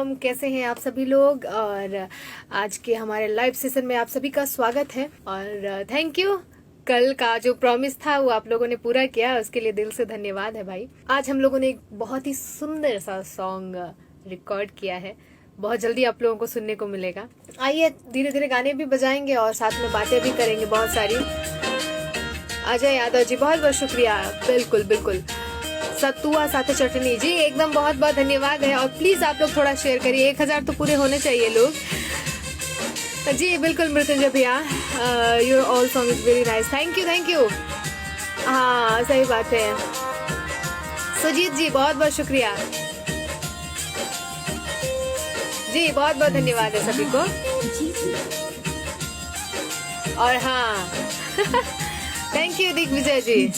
Welcome. कैसे हैं आप सभी लोग? और आज के हमारे लाइव सेशन में आप सभी का स्वागत है और थैंक यू। कल का जो प्रॉमिस था वो आप लोगों ने पूरा किया, उसके लिए दिल से धन्यवाद है भाई। आज हम लोगों ने एक बहुत ही सुंदर सा सॉन्ग रिकॉर्ड किया है, बहुत जल्दी आप लोगों को सुनने को मिलेगा। आइए धीरे धीरे गाने भी बजाएंगे और साथ में बातें भी करेंगे बहुत सारी। अजय यादव जी बहुत बहुत शुक्रिया। बिल्कुल बिल्कुल, सत्तुआ साथे चटनी जी एकदम बहुत बहुत धन्यवाद है। और प्लीज आप लोग थोड़ा शेयर करिए, 1000 तो पूरे होने चाहिए लोग जी। बिल्कुल मृत्युंजय भैया, your all song is very nice, thank you. हाँ सही बात है। सुजीत जी बहुत बहुत शुक्रिया जी, बहुत बहुत धन्यवाद है सभी को। और हाँ थैंक यू दिग्विजय जी।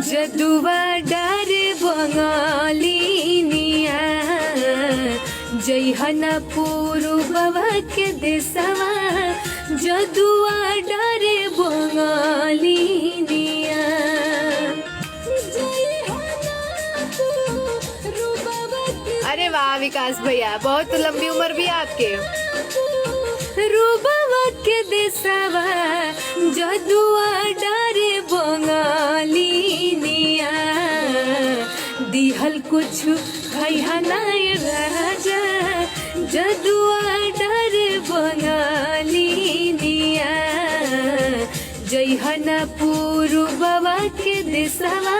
जदुआ डर बंगालिनिया, जयहना पूर्ववा के देशवा, जदुआ डर बंगालिनिया। अरे वाह विकास भैया, बहुत लंबी उम्र भी है आपके। रूबवा के देशवा, जदुआ डरे बंगालिनिया, दिहल कुछ खैहनाय राजा, जदुआ डरे बंगालिनिया, जयहना पूर्ववा के देशवा,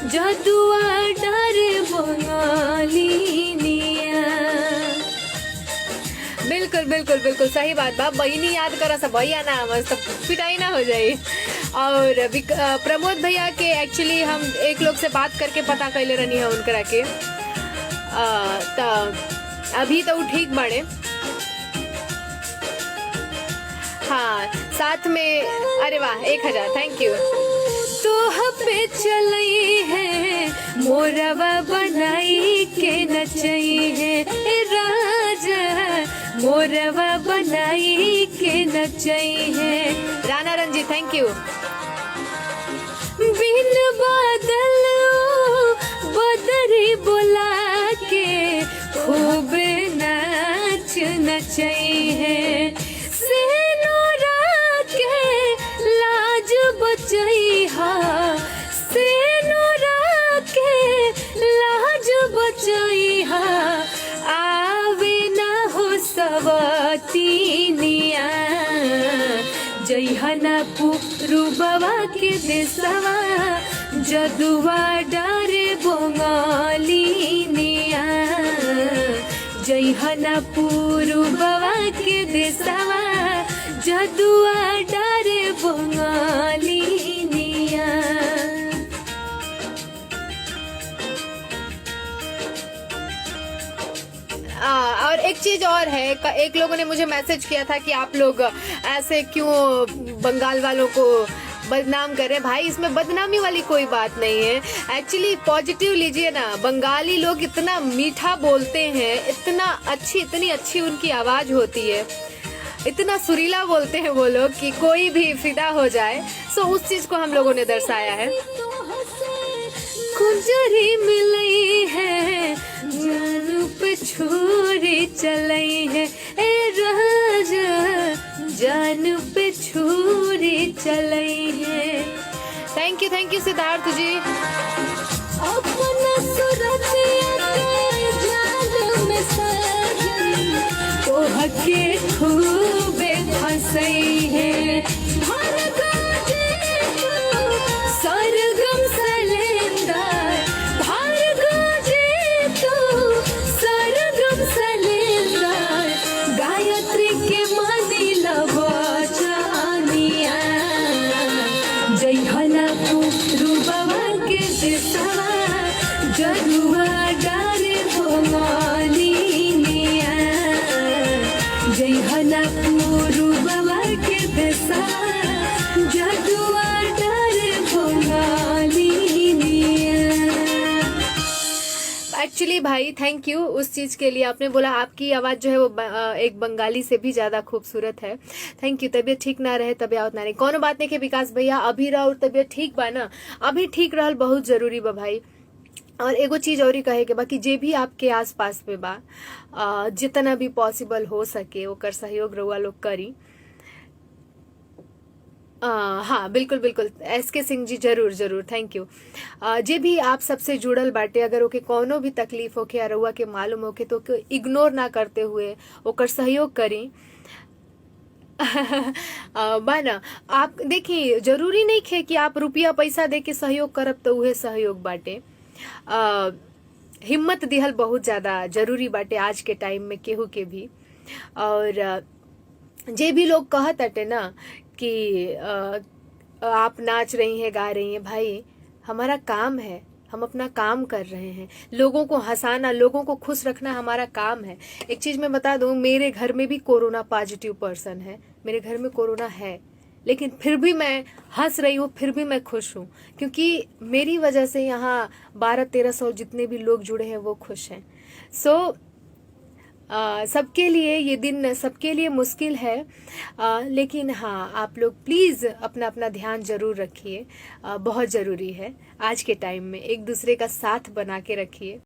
जदुआ डरे बंगालिनिया। बिल्कुल बिल्कुल बिल्कुल सही बात बा। बहिनी याद करा सब भैया ना, मस्त पिटाई ना हो जाए। और प्रमोद भैया के एक्चुअली हम एक लोग से बात करके पता कैले रहनी है उनकरा के, तो अभी तो ठीक बाड़े। हाँ साथ में, अरे वाह 1000 थैंक यू। तो पे चलई है मोरवा बनाई के नचई है राजा, मोरवा बनाई के नचई है। Rana Ranji thank you. बिन बादल बदरी बोला के खूब नाच नचई है, सेनोरा के लाज बचई हा, सेनोरा के लाज बचई हा, आवे ना हो सवतीनिया, जयहना पूर्ववा के देशवा, जदुआ डरे बंगालिनिया, जयहना पूर्ववा के देशवा, जदुआ डरे बंगालिनिया। और एक चीज और है, एक लोगों ने मुझे मैसेज किया था कि आप लोग ऐसे क्यों बंगाल वालों को बदनाम कर रहे हैं। भाई इसमें बदनामी वाली कोई बात नहीं है, एक्चुअली पॉजिटिव लीजिए ना। बंगाली लोग इतना मीठा बोलते हैं, इतनी अच्छी उनकी आवाज होती है, इतना सुरीला बोलते हैं वो लोग कि कोई भी फिदा हो जाए। सो उस चीज को हम लोगों ने दर्शाया है। गुजरी मिलई है, जानू पे छुरी चलई है ए राजा, जानू पे छुरी चलई है। थैंक यू सिद्धार्थ जी। अपना सुरतिया के जाल में साजन, तोह के खूबे फंसई है, सरगम सलेंदर, सरगम सलेंदर, गायत्री के मनी लवचानिया, जयहना पूर्ववा के देशवा, जदुआ डरे बंगालिनिया, जयहना पूर्ववा के देशवा, जदुआ डरे बंगालिनिया। एक्चुअली भाई थैंक यू उस चीज के लिए। आपने बोला आपकी आवाज जो है वो एक बंगाली से भी ज्यादा खूबसूरत है। Thank you. तबीयत ठीक ना रहे तबियत ना रहे, कोनो बात नहीं के विकास भैया, अभी रहो तबियत ठीक बा ना, अभी ठीक रहल बहुत जरूरी बा भाई। और एगो चीज और ही कहे के बाकी जे भी आपके आस पास में बा, जितना भी पॉसिबल हो सके ओकर सहयोग रउआ लोग करी। हाँ बिल्कुल बिल्कुल, SK सिंह जी, जरूर जरूर, थैंक यू। जे भी आप सबसे जुड़ल बाटे, अगर ओके कौनो भी तकलीफ होके या रउआ के मालूम होके तो इग्नोर ना करते हुए ओकर सहयोग करी। बाना, आप देखिए जरूरी नहीं है कि आप रुपया पैसा दे के सहयोग करब तो उहे सहयोग बाटे। हिम्मत दिहल बहुत ज्यादा जरूरी बाटे आज के टाइम में केहू के भी। और जे भी लोग कहत अटे ना कि आप नाच रही हैं, गा रही हैं, भाई हमारा काम है, हम अपना काम कर रहे हैं। लोगों को हंसाना, लोगों को खुश रखना हमारा काम है। एक चीज मैं बता दूं, मेरे घर में भी कोरोना पॉजिटिव पर्सन है, मेरे घर में कोरोना है, लेकिन फिर भी मैं हंस रही हूँ, फिर भी मैं खुश हूँ, क्योंकि मेरी वजह से यहाँ 1200-1300 जितने भी लोग जुड़े हैं वो खुश हैं। सो सबके लिए ये दिन सबके लिए मुश्किल है, लेकिन हाँ आप लोग प्लीज़ अपना अपना ध्यान जरूर रखिए। बहुत ज़रूरी है आज के टाइम में, एक दूसरे का साथ बना के रखिए।